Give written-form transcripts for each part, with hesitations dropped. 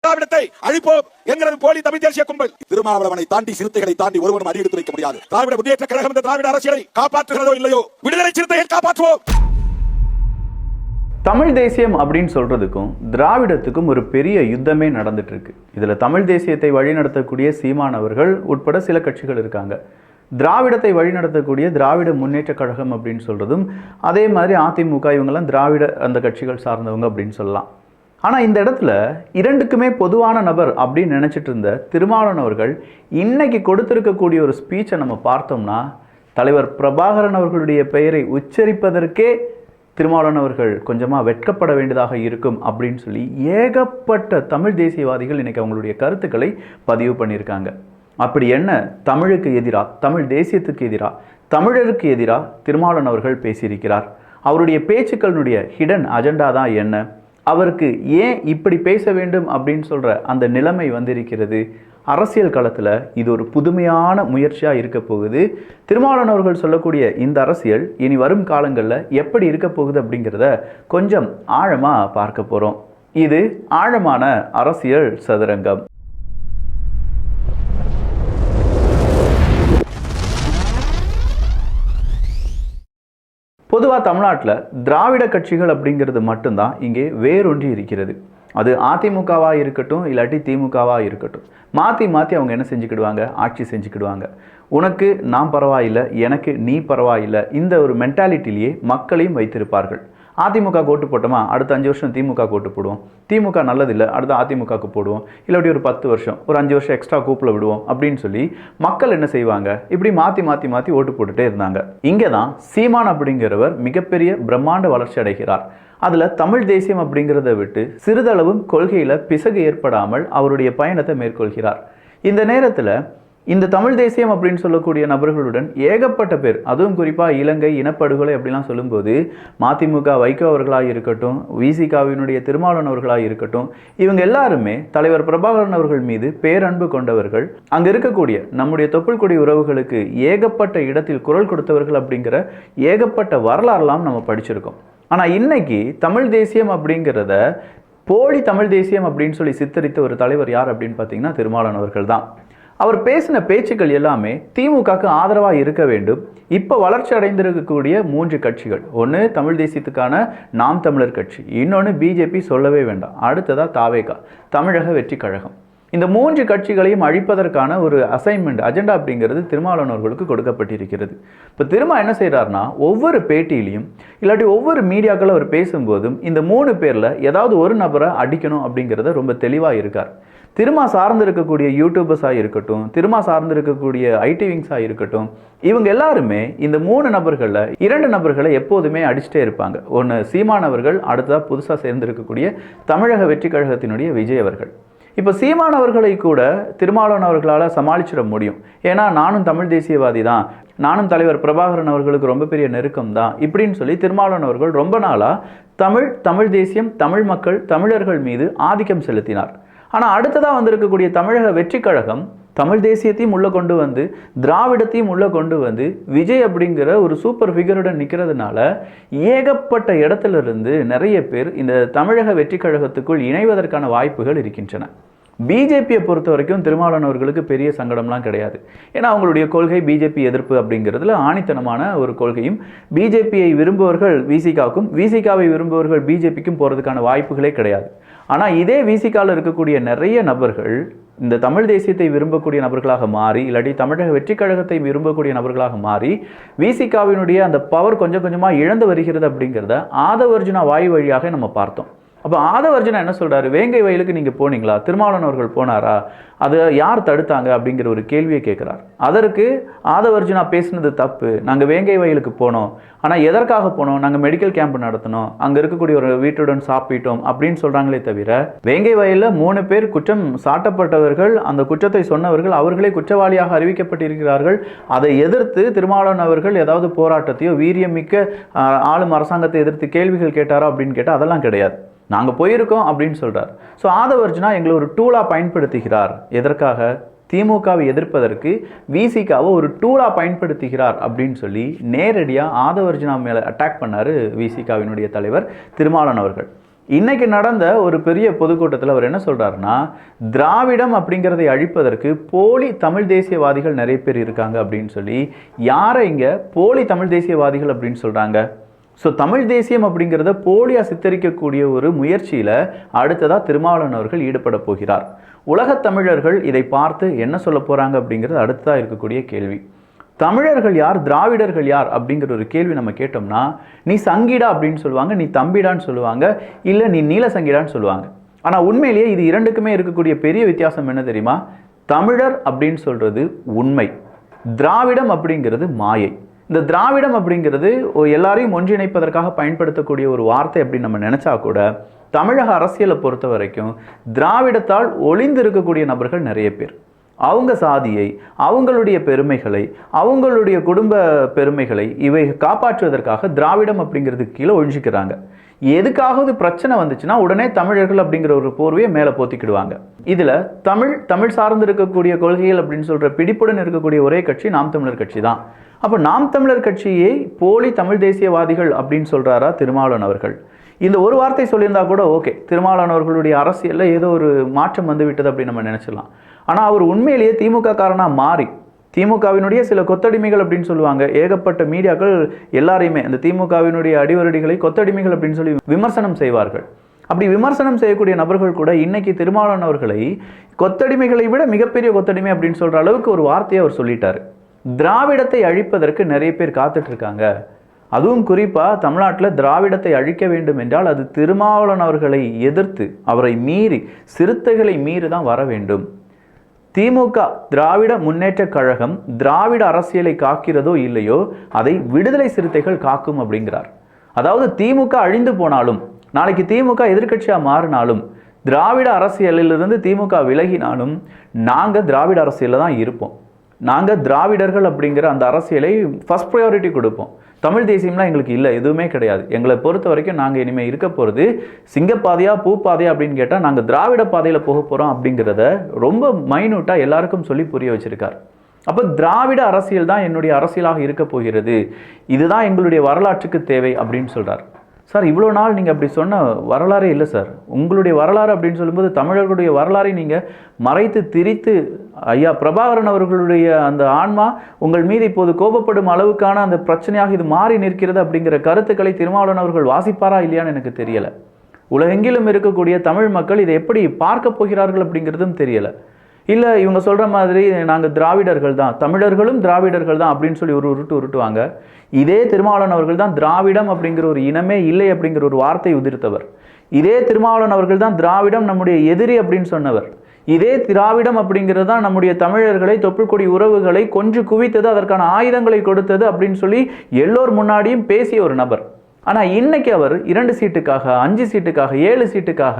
திராவிடத்தை அழிப்போம் என்கிறது போலி தமிழ் தேசிய கும்பல். திருமாவளவனை தாண்டி சிறுத்தைகளை தாண்டி ஒருவரும் அடி எடுத்து வைக்க முடியாது. திராவிட முன்னேற்ற கழகம் இந்த திராவிட அரசியலை காப்பாற்றுகிறதோ இல்லையோ, விடுதலை சிறுத்தையை காப்பாற்றுவோம். தமிழ் தேசியம் அப்படின்னு சொல்றதுக்கும் திராவிடத்துக்கும் ஒரு பெரிய யுத்தமே நடந்துட்டு இருக்கு. இதுல தமிழ் தேசியத்தை வழிநடத்தக்கூடிய சீமான் அவர்கள் உட்பட சில கட்சிகள் இருக்காங்க. திராவிடத்தை வழிநடத்தக்கூடிய திராவிட முன்னேற்ற கழகம் அப்படின்னு சொல்றதும் அதே மாதிரி அதிமுக, இவங்கெல்லாம் திராவிட அந்த கட்சிகள் சார்ந்தவங்க அப்படின்னு சொல்லலாம். ஆனால் இந்த இடத்துல இரண்டுக்குமே பொதுவான நபர் அப்படின்னு நினச்சிட்டு இருந்த திருமாவளவன் அவர்கள் இன்னைக்கு கொடுத்திருக்கக்கூடிய ஒரு ஸ்பீச்சை நம்ம பார்த்தோம்னா, தலைவர் பிரபாகரன் அவர்களுடைய பெயரை உச்சரிப்பதற்கே திருமாவளவன் அவர்கள் கொஞ்சமாக வெட்கப்பட வேண்டியதாக இருக்கும் அப்படின்னு சொல்லி ஏகப்பட்ட தமிழ் தேசியவாதிகள் இன்னைக்கு அவங்களுடைய கருத்துக்களை பதிவு பண்ணியிருக்காங்க. அப்படி என்ன தமிழுக்கு எதிராக, தமிழ் தேசியத்துக்கு எதிராக, தமிழருக்கு எதிராக திருமாவளவன் அவர்கள் பேசியிருக்கிறார்? அவருடைய பேச்சுக்களுடைய ஹிடன் அஜெண்டா தான் என்ன? அவருக்கு ஏன் இப்படி பேச வேண்டும் அப்படின்னு சொல்கிற அந்த நிலைமை வந்திருக்கிறது? அரசியல் களத்தில் இது ஒரு புதுமையான முயற்சியாக இருக்க போகுது. திருமாவளவன் அவர்கள் சொல்லக்கூடிய இந்த அரசியல் இனி வரும் காலங்களில் எப்படி இருக்க போகுது அப்படிங்கிறத கொஞ்சம் ஆழமாக பார்க்க போகிறோம். இது ஆழமான அரசியல் சதுரங்கம். பொதுவாக தமிழ்நாட்டில் திராவிட கட்சிகள் அப்படிங்கிறது மட்டும்தான் இங்கே வேரொன்றி இருக்கிறது. அது அதிமுகவாக இருக்கட்டும், இல்லாட்டி திமுகவாக இருக்கட்டும், மாற்றி மாற்றி அவங்க என்ன செஞ்சுக்கிடுவாங்க, ஆட்சி செஞ்சுக்கிடுவாங்க. உனக்கு நான் பரவாயில்லை, எனக்கு நீ பரவாயில்லை, இந்த ஒரு மென்டாலிட்டிலேயே மக்களையும் வைத்திருப்பார்கள். அதிமுக ஓட்டு போட்டோமா, அடுத்த 5 வருஷம் திமுக ஓட்டு போடுவோம், திமுக நல்லதில்லை அடுத்த அதிமுகவுக்கு போடுவோம், இல்லாட்டி ஒரு 10 வருஷம் ஒரு 5 வருஷம் எக்ஸ்ட்ரா கூப்பில் விடுவோம் அப்படின்னு சொல்லி மக்கள் என்ன செய்வாங்க, இப்படி மாற்றி மாற்றி மாற்றி ஓட்டு போட்டுகிட்டே இருந்தாங்க. இங்கே தான் சீமான் அப்படிங்கிறவர் மிகப்பெரிய பிரம்மாண்ட வளர்ச்சி அடைகிறார். அதில் தமிழ் தேசியம் அப்படிங்கிறத விட்டு சிறிதளவும் கொள்கையில் பிசகு ஏற்படாமல் அவருடைய பயணத்தை மேற்கொள்கிறார். இந்த நேரத்தில் இந்த தமிழ் தேசியம் அப்படின்னு சொல்லக்கூடிய நபர்களுடன் ஏகப்பட்ட பேர், அதுவும் குறிப்பாக இலங்கை இனப்படுகொலை அப்படிலாம் சொல்லும்போது மதிமுக வைகோ அவர்களாக இருக்கட்டும், விசிகாவினுடைய திருமாவளவன் அவர்களாக இருக்கட்டும், இவங்க எல்லாருமே தலைவர் பிரபாகரன் அவர்கள் மீது பேரன்பு கொண்டவர்கள். அங்கே இருக்கக்கூடிய நம்முடைய தொப்புள்கொடி உறவுகளுக்கு ஏகப்பட்ட இடத்தில் குரல் கொடுத்தவர்கள் அப்படிங்கிற ஏகப்பட்ட வரலாறுலாம் நம்ம படிச்சிருக்கோம். ஆனால் இன்னைக்கு தமிழ் தேசியம் அப்படிங்கிறத போலி தமிழ் தேசியம் அப்படின்னு சொல்லி சித்தரித்த ஒரு தலைவர் யார் அப்படின்னு பார்த்தீங்கன்னா திருமாவளவன் அவர்கள் தான். அவர் பேசின பேச்சுக்கள் எல்லாமே திமுகவுக்கு ஆதரவாக இருக்க வேண்டும். இப்போ வளர்ச்சி அடைந்திருக்கக்கூடிய 3 கட்சிகள், ஒன்று தமிழ் தேசியத்துக்கான நாம் தமிழர் கட்சி, இன்னொன்று பிஜேபி சொல்லவே வேண்டாம், அடுத்ததாக தாவேகா தமிழக வெற்றி கழகம். இந்த 3 கட்சிகளையும் அழிப்பதற்கான ஒரு அசைன்மெண்ட் அஜெண்டா அப்படிங்கிறது திருமாவளவன் அவர்களுக்கு கொடுக்கப்பட்டிருக்கிறது. இப்போ திரும்ப என்ன செய்கிறாருன்னா, ஒவ்வொரு பேட்டியிலையும் இல்லாட்டி ஒவ்வொரு மீடியாக்கள் அவர் பேசும்போதும் இந்த 3 பேரில் ஏதாவது ஒரு நபரை அடிக்கணும் அப்படிங்கிறத ரொம்ப தெளிவாக இருக்கார். திருமா சார்ந்து இருக்கக்கூடிய யூடியூபர்ஸாக இருக்கட்டும், திருமா சார்ந்து இருக்கக்கூடிய ஐடி விங்ஸாக இருக்கட்டும், இவங்க எல்லாருமே இந்த 3 நபர்களில் 2 நபர்களை எப்போதுமே அடிச்சுட்டே இருப்பாங்க. ஒன்று சீமான் அவர்கள், அடுத்ததாக புதுசாக சேர்ந்திருக்கக்கூடிய தமிழக வெற்றி கழகத்தினுடைய விஜய் அவர்கள். இப்போ சீமான் அவர்களை கூட திருமாவளவன் அவர்களால் சமாளிச்சிட முடியும். ஏன்னா நானும் தமிழ் தேசியவாதி தான், நானும் தலைவர் பிரபாகரன் அவர்களுக்கு ரொம்ப பெரிய நெருக்கம் தான் இப்படின்னு சொல்லி திருமாவளவன் அவர்கள் ரொம்ப நாளாக தமிழ் தேசியம், தமிழ் மக்கள், தமிழர்கள் மீது ஆதிக்கம் செலுத்தினார். ஆனால் அடுத்ததாக வந்திருக்கக்கூடிய தமிழக வெற்றி கழகம் தமிழ் தேசியத்தையும் உள்ளே கொண்டு வந்து திராவிடத்தையும் உள்ளே கொண்டு வந்து விஜய் அப்படிங்கிற ஒரு சூப்பர் ஃபிகருடன் நிற்கிறதுனால ஏகப்பட்ட இடத்துல இருந்து நிறைய பேர் இந்த தமிழக வெற்றி கழகத்துக்குள் இணைவதற்கான வாய்ப்புகள் இருக்கின்றன. பிஜேபியை பொறுத்த வரைக்கும் திருமாவளவன் அவர்களுக்கு பெரிய சங்கடம்லாம் கிடையாது. ஏன்னா அவங்களுடைய கொள்கை பிஜேபி எதிர்ப்பு அப்படிங்கிறதுல ஆணித்தனமான ஒரு கொள்கையும், பிஜேபியை விரும்புவர்கள் விசிகாவுக்கும், விசிகாவை விரும்புவர்கள் பிஜேபிக்கும் போகிறதுக்கான வாய்ப்புகளே கிடையாது. ஆனால் இதே விசிகாவில் இருக்கக்கூடிய நிறைய நபர்கள் இந்த தமிழ் தேசியத்தை விரும்பக்கூடிய நபர்களாக மாறி, இல்லாட்டி தமிழக வெற்றி கழகத்தை விரும்பக்கூடிய நபர்களாக மாறி விசிகாவினுடைய அந்த பவர் கொஞ்சம் கொஞ்சமாக இழந்து வருகிறது அப்படிங்கிறத ஆதவர்ஜுனா வாய் வழியாக நம்ம பார்த்தோம். அப்போ ஆதவர்ஜுனா என்ன சொல்கிறாரு, வேங்கை வயலுக்கு நீங்கள் போனீங்களா, திருமாவளவன் அவர்கள் போனாரா, அதை யார் தடுத்தாங்க அப்படிங்கிற ஒரு கேள்வியை கேட்குறார். அதற்கு ஆதவர்ஜுனா பேசினது தப்பு, நாங்கள் வேங்கை வயலுக்கு போனோம், ஆனால் எதற்காக போனோம், நாங்கள் மெடிக்கல் கேம்ப் நடத்தினோம், அங்கே இருக்கக்கூடிய ஒரு வீட்டுடன் சாப்பிட்டோம் அப்படின்னு சொல்கிறாங்களே தவிர, வேங்கை வயலில் 3 பேர் குற்றம் சாட்டப்பட்டவர்கள், அந்த குற்றத்தை சொன்னவர்கள் அவர்களே குற்றவாளியாக அறிவிக்கப்பட்டிருக்கிறார்கள். அதை எதிர்த்து திருமாவளவன் அவர்கள் ஏதாவது போராட்டத்தையோ வீரியமிக்க ஆளும் அரசாங்கத்தை எதிர்த்து கேள்விகள் கேட்டாரோ அப்படின்னு கேட்டால் அதெல்லாம் கிடையாது. நாங்கள் போயிருக்கோம் அப்படின்னு சொல்கிறார். ஸோ ஆதவர்ஜுனா எங்களை ஒரு டூலாக பயன்படுத்துகிறார். எதற்காக? திமுகவை எதிர்ப்பதற்கு விசிகாவை ஒரு டூலாக பயன்படுத்துகிறார் அப்படின்னு சொல்லி நேரடியாக ஆதவர்ஜுனா மேலே அட்டாக் பண்ணார் விசிகாவினுடைய தலைவர் திருமாவளவன் அவர்கள். இன்னைக்கு நடந்த ஒரு பெரிய பொதுக்கூட்டத்தில் அவர் என்ன சொல்றாருன்னா, திராவிடம் அப்படிங்கிறதை அழிப்பதற்கு போலி தமிழ் தேசியவாதிகள் நிறைய பேர் இருக்காங்க அப்படின்னு சொல்லி, யாரை இங்க போலி தமிழ் தேசியவாதிகள் அப்படின்னு சொல்றாங்க? ஸோ தமிழ் தேசியம் அப்படிங்கிறத போலியா சித்தரிக்கக்கூடிய ஒரு முயற்சியில அடுத்ததா திருமாவளவன் அவர்கள் ஈடுபட போகிறார். உலகத் தமிழர்கள் இதை பார்த்து என்ன சொல்ல போறாங்க அப்படிங்கிறது அடுத்ததா இருக்கக்கூடிய கேள்வி. தமிழர்கள் யார், திராவிடர்கள் யார் அப்படிங்கிற ஒரு கேள்வி நம்ம கேட்டோம்னா, நீ சங்கிடா அப்படின்னு சொல்லுவாங்க, நீ தம்பிடான்னு சொல்லுவாங்க, இல்லை நீ நீல சங்கிடான்னு சொல்லுவாங்க. ஆனால் உண்மையிலேயே இது இரண்டுக்குமே இருக்கக்கூடிய பெரிய வித்தியாசம் என்ன தெரியுமா? தமிழர் அப்படின்னு சொல்றது உண்மை, திராவிடம் அப்படிங்கிறது மாயை. இந்த திராவிடம் அப்படிங்கிறது எல்லாரையும் ஒன்றிணைப்பதற்காக பயன்படுத்தக்கூடிய ஒரு வார்த்தை அப்படின்னு நம்ம நினைச்சா கூட, தமிழக அரசியலை பொறுத்த வரைக்கும் திராவிடத்தால் ஒளிந்து இருக்கக்கூடிய நபர்கள் நிறைய பேர். அவங்க சாதியை, அவங்களுடைய பெருமைகளை, அவங்களுடைய குடும்ப பெருமைகளை இவை காப்பாற்றுவதற்காக திராவிடம் அப்படிங்கிறதுக்கு கீழே ஒழிஞ்சிக்கிறாங்க. எதுக்காவது பிரச்சனை வந்துச்சுன்னா உடனே தமிழர்கள் அப்படிங்கிற ஒரு போர்வையை மேலே போத்திக்கிடுவாங்க. இதுல தமிழ் சார்ந்து இருக்கக்கூடிய கொள்கைகள் அப்படின்னு சொல்ற பிடிப்புடன் இருக்கக்கூடிய ஒரே கட்சி நாம் தமிழர் கட்சி தான். அப்ப நாம் தமிழர் கட்சியை போலி தமிழ் தேசியவாதிகள் அப்படின்னு சொல்றாரா திருமாவளவன் அவர்கள்? இந்த ஒரு வார்த்தை சொல்லியிருந்தா கூட ஓகே, திருமாவளவன் அவர்களுடைய அரசியலில் ஏதோ ஒரு மாற்றம் வந்து விட்டது அப்படின்னு நம்ம நினைச்சலாம். ஆனால் அவர் உண்மையிலேயே திமுக காரனா மாறி, திமுகவினுடைய சில கொத்தடிமைகள் அப்படின்னு சொல்லுவாங்க, ஏகப்பட்ட மீடியாக்கள் எல்லாரையுமே அந்த திமுகவினுடைய அடிவரடிகளை கொத்தடிமைகள் அப்படின்னு சொல்லி விமர்சனம் செய்வார்கள். அப்படி விமர்சனம் செய்யக்கூடிய நபர்கள் கூட இன்னைக்கு திருமாவளவன் அவர்களை கொத்தடிமைகளை விட மிகப்பெரிய கொத்தடிமை அப்படின்னு சொல்ற அளவுக்கு ஒரு வார்த்தையை அவர் சொல்லிட்டாரு. திராவிடத்தை அழிப்பதற்கு நிறைய பேர் காத்துட்டு இருக்காங்க. அதுவும் குறிப்பா தமிழ்நாட்டில் திராவிடத்தை அழிக்க வேண்டும் என்றால் அது திருமாவளவன் அவர்களை எதிர்த்து, அவரை மீறி, சிறுத்தைகளை மீறி தான் வர வேண்டும். திமுக திராவிட முன்னேற்ற கழகம் திராவிட அரசியலை காக்கிறதோ இல்லையோ அதை விடுதலை சிறுத்தைகள் காக்கும் அப்படிங்கிறார். அதாவது திமுக அழிந்து போனாலும், நாளைக்கு திமுக எதிர்க்கட்சியா மாறினாலும், திராவிட அரசியலிலிருந்து திமுக விலகினாலும் நாங்க திராவிட அரசியலில் தான் இருப்போம். நாங்க திராவிடர்கள் அப்படிங்கிற அந்த அரசியலை ஃபர்ஸ்ட் ப்ரையாரிட்டி கொடுப்போம். தமிழ் தேசியம்லாம் எங்களுக்கு இல்லை, எதுவுமே கிடையாது. எங்களை பொறுத்த வரைக்கும் நாங்கள் இனிமேல் இருக்க போகிறது சிங்கப்பாதையா பூப்பாதையா அப்படின்னு கேட்டால் நாங்கள் திராவிட பாதையில் போக போகிறோம் அப்படிங்கிறத ரொம்ப மைனூட்டாக எல்லாருக்கும் சொல்லி புரிய வச்சிருக்கார். அப்போ திராவிட அரசியல் தான் என்னுடைய அரசியலாக இருக்க போகிறது, இதுதான் எங்களுடைய வரலாற்றுக்கு தேவை அப்படின்னு சொல்கிறார். சார், இவ்வளோ நாள் நீங்கள் அப்படி சொன்ன வரலாறே இல்லை சார். உங்களுடைய வரலாறு அப்படின்னு சொல்லும்போது தமிழர்களுடைய வரலாறை நீங்கள் மறைத்து திரித்து, ஐயா பிரபாகரன் அவர்களுடைய அந்த ஆன்மா உங்கள் மீது இப்போது கோபப்படும் அளவுக்கான அந்த பிரச்சனையாக இது மாறி நிற்கிறது அப்படிங்கிற கருத்துக்களை திருமாவளவன் அவர்கள் வாசிப்பாரா இல்லையான்னு எனக்கு தெரியலை. உலகெங்கிலும் இருக்கக்கூடிய தமிழ் மக்கள் இதை எப்படி பார்க்க போகிறார்கள் அப்படிங்கிறதும் தெரியலை. இல்லை இவங்க சொல்கிற மாதிரி நாங்கள் திராவிடர்கள் தான், தமிழர்களும் திராவிடர்கள் தான் அப்படின்னு சொல்லி ஒரு உருட்டுவாங்க. இதே திருமாவளவன் அவர்கள் தான் திராவிடம் அப்படிங்கிற ஒரு இனமே இல்லை அப்படிங்கிற ஒரு வார்த்தை உதிர்த்தவர். இதே திருமாவளவன் அவர்கள் தான் திராவிடம் நம்முடைய எதிரி அப்படின்னு சொன்னவர். இதே திராவிடம் அப்படிங்கிறது தான் நம்முடைய தமிழர்களை, தொப்புள் கொடி உறவுகளை கொன்று குவித்தது, அதற்கான ஆயுதங்களை கொடுத்தது அப்படின்னு சொல்லி எல்லோர் முன்னாடியும் பேசிய ஒரு நபர். ஆனால் இன்னைக்கு அவர் 2 சீட்டுக்காக, 5 சீட்டுக்காக, 7 சீட்டுக்காக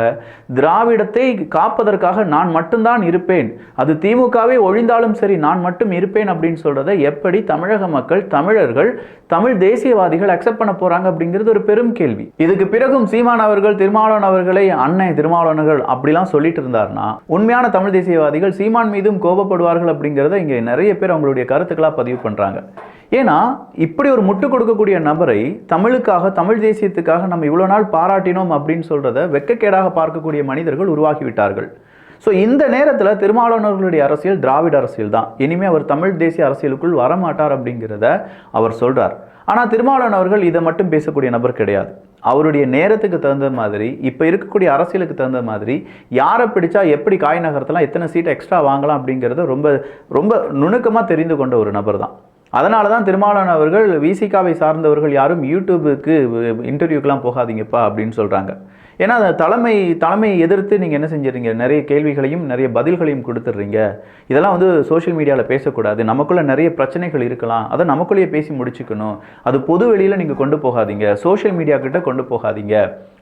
திராவிடத்தை காப்பதற்காக நான் மட்டும்தான் இருப்பேன், அது திமுகவே ஒழிந்தாலும் சரி நான் மட்டும் இருப்பேன் அப்படின்னு சொல்றதை எப்படி தமிழக மக்கள், தமிழர்கள், தமிழ் தேசியவாதிகள் அக்செப்ட் பண்ண போறாங்க அப்படிங்கிறது ஒரு பெரும் கேள்வி. இதுக்கு பிறகும் சீமான் அவர்கள் திருமாவளவன் அவர்களை அண்ணன் திருமாவளவன்கள் அப்படிலாம் சொல்லிட்டு இருந்தாருன்னா உண்மையான தமிழ் தேசியவாதிகள் சீமான் மீதும் கோபப்படுவார்கள் அப்படிங்கிறத இங்கே நிறைய பேர் அவங்களுடைய கருத்துக்களா பதிவு பண்றாங்க. ஏன்னா இப்படி ஒரு முட்டு கொடுக்கக்கூடிய நபரை தமிழுக்காக, தமிழ் தேசியத்துக்காக நம்ம இவ்வளோ நாள் பாராட்டினோம் அப்படின்னு சொல்றத வெட்கக்கேடாக பார்க்கக்கூடிய மனிதர்கள் உருவாக்கிவிட்டார்கள். ஸோ இந்த நேரத்தில் திருமாவளவன் அவர்களுடைய அரசியல் திராவிட அரசியல் தான், இனிமேல் அவர் தமிழ் தேசிய அரசியலுக்குள் வரமாட்டார் அப்படிங்கிறத அவர் சொல்றார். ஆனால் திருமாவளவன் அவர்கள் இதை மட்டும் பேசக்கூடிய நபர் கிடையாது. அவருடைய நேரத்துக்கு தகுந்த மாதிரி, இப்போ இருக்கக்கூடிய அரசியலுக்கு தகுந்த மாதிரி யாரை பிடிச்சா எப்படி காய் நகரத்தெல்லாம் எத்தனை சீட்டை எக்ஸ்ட்ரா வாங்கலாம் அப்படிங்கிறத ரொம்ப ரொம்ப நுணுக்கமாக தெரிந்து கொண்ட ஒரு நபர் தான். அதனால தான் திருமாவளவன் அவர்கள் விசிகாவை சார்ந்தவர்கள் யாரும் யூடியூபுக்கு இன்டர்வியூக்கெலாம் போகாதீங்கப்பா அப்படின்னு சொல்கிறாங்க. ஏன்னா அந்த தலைமையை எதிர்த்து நீங்கள் என்ன செஞ்சிடறீங்க, நிறைய கேள்விகளையும் நிறைய பதில்களையும் கொடுத்துட்றீங்க. இதெல்லாம் வந்து சோஷியல் மீடியாவில் பேசக்கூடாது, நமக்குள்ளே நிறைய பிரச்சனைகள் இருக்கலாம், அதை நமக்குள்ளேயே பேசி முடிச்சுக்கணும், அது பொது வெளியில் நீங்கள் கொண்டு போகாதீங்க, சோஷியல் மீடியா கிட்ட கொண்டு போகாதீங்க.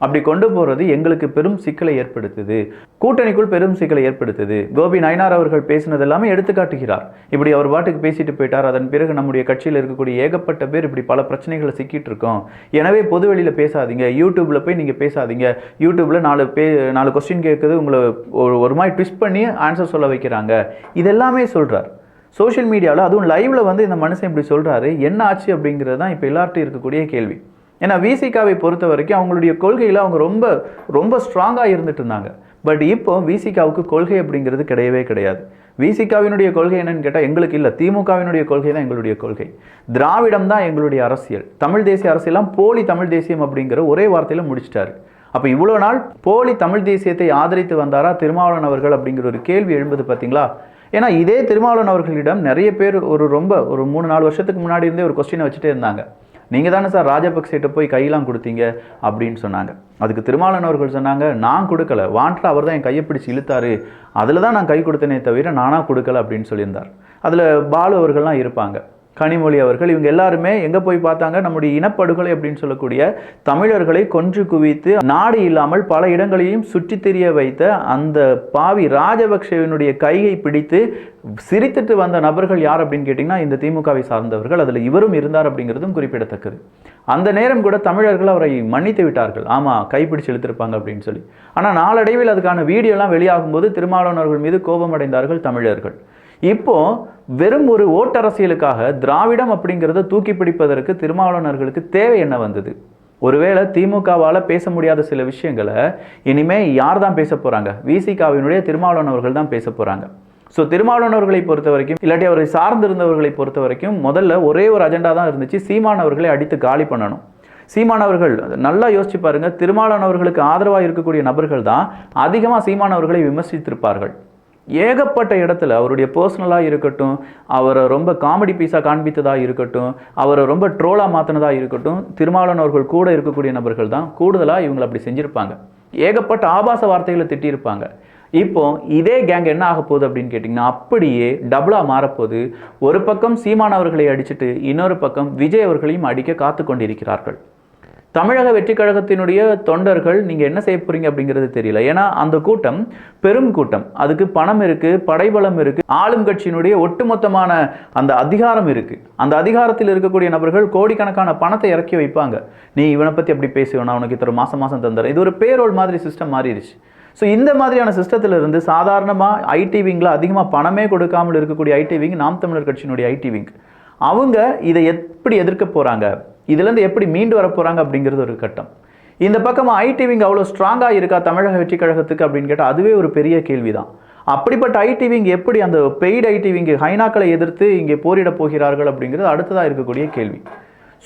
அப்படி கொண்டு போகிறது எங்களுக்கு பெரும் சிக்கலை ஏற்படுத்துது, கூட்டணிக்குள் பெரும் சிக்கலை ஏற்படுத்துது. கோபி நயினார் அவர்கள் பேசினது எல்லாமே எடுத்துக்காட்டுகிறார். இப்படி அவர் பாட்டுக்கு பேசிட்டு போயிட்டார், அதன் பிறகு நம்முடைய கட்சியில் இருக்கக்கூடிய ஏகப்பட்ட பேர் இப்படி பல பிரச்சனைகளை சிக்கிட்டு இருக்கோம், எனவே பொது வெளியில் பேசாதீங்க, யூடியூப்பில் போய் நீங்கள் பேசாதீங்க, யூடியூப்பில் 4 கொஸ்டின் கேட்குது, உங்களை ஒரு மாதிரி ட்விஸ்ட் பண்ணி ஆன்சர் சொல்ல வைக்கிறாங்க, இதெல்லாமே சொல்கிறார். சோஷியல் மீடியாவில் அதுவும் லைவில் வந்து இந்த மனுஷன் இப்படி சொல்கிறாரு, என்ன ஆச்சு அப்படிங்கிறது தான் இப்போ எல்லார்ட்டும் இருக்கக்கூடிய கேள்வி. ஏன்னா விசிகாவை பொறுத்த வரைக்கும் அவங்களுடைய கொள்கையில் அவங்க ரொம்ப ரொம்ப ஸ்ட்ராங்காக இருந்துட்டு இருந்தாங்க. பட் இப்போ விசிகாவுக்கு கொள்கை அப்படிங்கிறது கிடையவே கிடையாது. விசிகாவினுடைய கொள்கை என்னன்னு கேட்டால் எங்களுக்கு இல்லை, திமுகவினுடைய கொள்கை தான் எங்களுடைய கொள்கை, திராவிடம் தான் எங்களுடைய அரசியல், தமிழ் தேசிய அரசியலாம் போலி தமிழ் தேசியம் அப்படிங்கிற ஒரே வார்த்தையில் முடிச்சிட்டாரு. அப்போ இவ்வளோ நாள் போலி தமிழ் தேசியத்தை ஆதரித்து வந்தாரா திருமாவளவன் அவர்கள் அப்படிங்கிற ஒரு கேள்வி எழும்புது பார்த்தீங்களா? ஏன்னா இதே திருமாவளவன் அவர்களிடம் நிறைய பேர் ஒரு 3-4 வருஷத்துக்கு முன்னாடி இருந்தே ஒரு கொஸ்டினை வச்சுட்டே இருந்தாங்க. நீங்கள் தானே சார் ராஜபக்சேட்ட போய் கையெல்லாம் கொடுத்தீங்க அப்படின்னு சொன்னாங்க. அதுக்கு திருமாவளவன் அவர்கள் சொன்னாங்க, நான் கொடுக்கல, வாண்டில் அவர் தான் என் கையை பிடிச்சி இழுத்தாரு, அதில் தான் நான் கை கொடுத்தனே தவிர நானாக கொடுக்கல அப்படின்னு சொல்லியிருந்தார். அதில் பாலு அவர்கள்லாம் இருப்பாங்க, கனிமொழி அவர்கள், இவங்க எல்லாருமே எங்கே போய் பார்த்தாங்க, நம்முடைய இனப்படுகொலை அப்படின்னு சொல்லக்கூடிய தமிழர்களை கொன்று குவித்து நாடு இல்லாமல் பல இடங்களையும் சுற்றி தெரிய வைத்த அந்த பாவி ராஜபக்சேவினுடைய கையை பிடித்து சிரித்துட்டு வந்த நபர்கள் யார் அப்படின்னு கேட்டிங்கன்னா இந்த திமுகவை சார்ந்தவர்கள். அதில் இவரும் இருந்தார் அப்படிங்கிறதும் குறிப்பிடத்தக்கது. அந்த நேரம் கூட தமிழர்கள் அவரை மன்னித்து விட்டார்கள், ஆமாம் கைப்பிடிச்சு இழுத்திருப்பாங்க அப்படின்னு சொல்லி. ஆனால் நாளடைவில் அதுக்கான வீடியோலாம் வெளியாகும்போது திருமாவளவன் அவர்கள் மீது கோபமடைந்தார்கள் தமிழர்கள். இப்போ வெறும் ஒரு ஓட்டரசியலுக்காக திராவிடம் அப்படிங்கிறத தூக்கி பிடிப்பதற்கு திருமாவளவர்களுக்கு தேவை என்ன வந்தது? ஒருவேளை திமுகவால் பேச முடியாத சில விஷயங்களை இனிமே யார் தான் பேச போறாங்க? விசிகாவினுடைய திருமாவளவன் அவர்கள் தான் பேச போறாங்க. ஸோ திருமாவளவன் அவர்களை பொறுத்த வரைக்கும், இல்லாட்டி அவரை சார்ந்திருந்தவர்களை பொறுத்த வரைக்கும் முதல்ல ஒரே ஒரு அஜெண்டா தான் இருந்துச்சு, சீமான் அவர்களை அடித்து காலி பண்ணணும். சீமான் அவர்கள் நல்லா யோசிச்சு பாருங்க, திருமாவளவன் அவர்களுக்கு ஆதரவாக இருக்கக்கூடிய நபர்கள் தான் அதிகமாக சீமான் அவர்களை விமர்சித்திருப்பார்கள். ஏகப்பட்ட இடத்துல அவருடைய பர்சனலாக இருக்கட்டும், அவரை ரொம்ப காமெடி பீஸாக காண்பித்ததாக இருக்கட்டும், அவரை ரொம்ப ட்ரோலாக மாற்றினதாக இருக்கட்டும், திருமாவளவன் அவர்கள் கூட இருக்கக்கூடிய நபர்கள் தான் கூடுதலாக இவங்களை அப்படி செஞ்சுருப்பாங்க. ஏகப்பட்ட ஆபாச வார்த்தைகளை திட்டியிருப்பாங்க. இப்போ இதே கேங் என்ன ஆக போகுது அப்படின்னு கேட்டிங்கன்னா அப்படியே டபுளாக மாறப்போகுது. ஒரு பக்கம் சீமான் அவர்களை அடிச்சுட்டு இன்னொரு பக்கம் விஜய் அவர்களையும் அடிக்க காத்து கொண்டிருக்கிறார்கள். தமிழக வெற்றி கழகத்தினுடைய தொண்டர்கள் நீங்கள் என்ன செய்ய போறீங்க அப்படிங்கிறது தெரியல. ஏன்னா அந்த கூட்டம் பெரும் கூட்டம், அதுக்கு பணம் இருக்குது, படைபலம் இருக்குது, ஆளும் கட்சியினுடைய ஒட்டுமொத்தமான அந்த அதிகாரம் இருக்குது. அந்த அதிகாரத்தில் இருக்கக்கூடிய நபர்கள் கோடிக்கணக்கான பணத்தை இறக்கி வைப்பாங்க. நீ இவனை பற்றி அப்படி பேசுவேனா, உனக்கு இத்தனை மாதம் தந்துடுறேன். இது ஒரு பேரோல் மாதிரி சிஸ்டம் மாறிடுச்சு. ஸோ இந்த மாதிரியான சிஸ்டத்தில் இருந்து சாதாரணமாக ஐடி விங்கில் அதிகமாக பணமே கொடுக்காமல் இருக்கக்கூடிய ஐடி விங் நாம் தமிழர் கட்சியினுடைய ஐடி விங், அவங்க இதை எப்படி எதிர்க்க போகிறாங்க, இதுலேருந்து எப்படி மீண்டு வர போகிறாங்க அப்படிங்கிறது ஒரு கட்டம். இந்த பக்கம் ஐடி விங் அவ்வளோ ஸ்ட்ராங்காக இருக்கா தமிழக வெற்றி கழகத்துக்கு அப்படின்னு கேட்டால் அதுவே ஒரு பெரிய கேள்வி தான். அப்படிப்பட்ட ஐடி விங் எப்படி அந்த பெய்டு ஐடி விங் ஹைனாக்களை எதிர்த்து இங்கே போரிட போகிறார்கள் அப்படிங்கிறது அடுத்ததாக இருக்கக்கூடிய கேள்வி.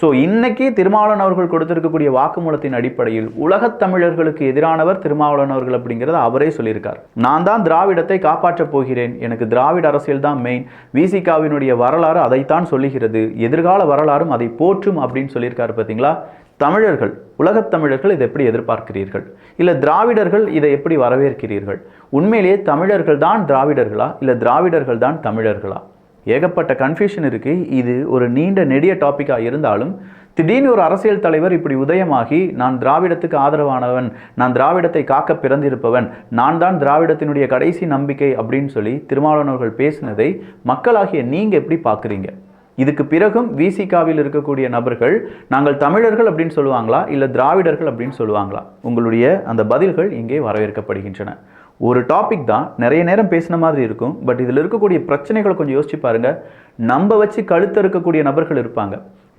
ஸோ இன்னைக்கு திருமாவளவன் அவர்கள் கொடுத்திருக்கக்கூடிய வாக்குமூலத்தின் அடிப்படையில் உலகத் தமிழர்களுக்கு எதிரானவர் திருமாவளவன் அவர்கள் அப்படிங்கிறத அவரே சொல்லியிருக்கார். நான் தான் திராவிடத்தை காப்பாற்றப் போகிறேன், எனக்கு திராவிட அரசியல் தான் மெயின், விசிகாவினுடைய வரலாறு அதைத்தான் சொல்லுகிறது, எதிர்கால வரலாறும் அதை போற்றும் அப்படின்னு சொல்லியிருக்காரு. பார்த்தீங்களா? தமிழர்கள், உலகத் தமிழர்கள் இதை எப்படி எதிர்பார்க்கிறீர்கள், இல்லை திராவிடர்கள் இதை எப்படி வரவேற்கிறீர்கள்? உண்மையிலேயே தமிழர்கள் தான் திராவிடர்களா, இல்லை திராவிடர்கள் தான் தமிழர்களா? ஏகப்பட்ட கன்ஃபியூஷன் இருக்குது. இது ஒரு நீண்ட நெடிய டாப்பிக்காக இருந்தாலும் திடீர்னு ஒரு அரசியல் தலைவர் இப்படி உதயமாகி நான் திராவிடத்துக்கு ஆதரவானவன், நான் திராவிடத்தை காக்க பிறந்திருப்பவன், நான் தான் திராவிடத்தினுடைய கடைசி நம்பிக்கை அப்படின்னு சொல்லி திருமாவளவன் அவர்கள் பேசினதை மக்களாகிய நீங்கள் எப்படி பார்க்குறீங்க? இதுக்கு பிறகும் விசிகாவில் இருக்கக்கூடிய நபர்கள் நாங்கள் தமிழர்கள் அப்படின்னு சொல்லுவாங்களா, இல்லை திராவிடர்கள் அப்படின்னு சொல்லுவாங்களா? உங்களுடைய அந்த பதில்கள் இங்கே வரவேற்கப்படுகின்றன. ஒரு டாபிக் தான், நிறைய நேரம் பேசின மாதிரி இருக்கும். பட் இதில் இருக்கக்கூடிய பிரச்சனைகளை கொஞ்சம் யோசிச்சு பாருங்க. நம்ப வச்சு கழுத்து இருக்கக்கூடிய நபர்கள் இருப்பாங்க.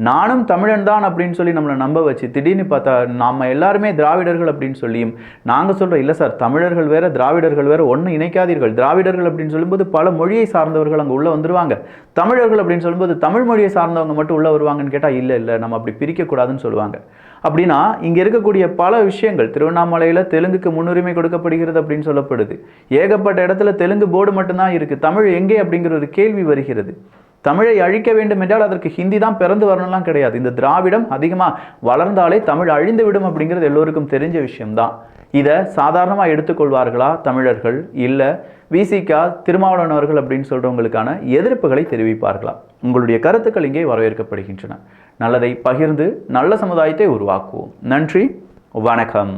நானும் தமிழன் தான் அப்படின்னு சொல்லி நம்மளை நம்ப வச்சு திடீர்னு பார்த்தா நம்ம எல்லாருமே திராவிடர்கள் அப்படின்னு சொல்லியும் நாங்கள் சொல்கிறோம், இல்லை சார் தமிழர்கள் வேறு திராவிடர்கள் வேறு, ஒன்று இணைக்காதீர்கள். திராவிடர்கள் அப்படின்னு சொல்லும்போது பல மொழியை சார்ந்தவர்கள் அங்கே உள்ளே வந்துருவாங்க. தமிழர்கள் அப்படின்னு சொல்லும்போது தமிழ் மொழியை சார்ந்தவங்க மட்டும் உள்ளே வருவாங்கன்னு கேட்டால் இல்லை நம்ம அப்படி பிரிக்கக்கூடாதுன்னு சொல்லுவாங்க. அப்படின்னா இங்கே இருக்கக்கூடிய பல விஷயங்கள், திருவண்ணாமலையில் தெலுங்குக்கு முன்னுரிமை கொடுக்கப்படுகிறது அப்படின்னு சொல்லப்படுது. ஏகப்பட்ட இடத்துல தெலுங்கு போர்டு மட்டும்தான் இருக்குது. தமிழ் எங்கே அப்படிங்கிற ஒரு கேள்வி வருகிறது. தமிழை அழிக்க வேண்டும் என்றால் அதற்கு ஹிந்தி தான் பிறந்து வரணும்லாம் கிடையாது. இந்த திராவிடம் அதிகமாக வளர்ந்தாலே தமிழ் அழிந்து விடும் அப்படிங்கிறது எல்லோருக்கும் தெரிஞ்ச விஷயம்தான். இதை சாதாரணமாக எடுத்துக்கொள்வார்களா தமிழர்கள், இல்லை விசிகா திருமாவளவன் அவர்கள் அப்படின்னு சொல்கிறவங்களுக்கான எதிர்ப்புகளை தெரிவிப்பார்களா? உங்களுடைய கருத்துக்கள் இங்கே வரவேற்கப்படுகின்றன. நல்லதை பகிர்ந்து நல்ல சமுதாயத்தை உருவாக்குவோம். நன்றி, வணக்கம்.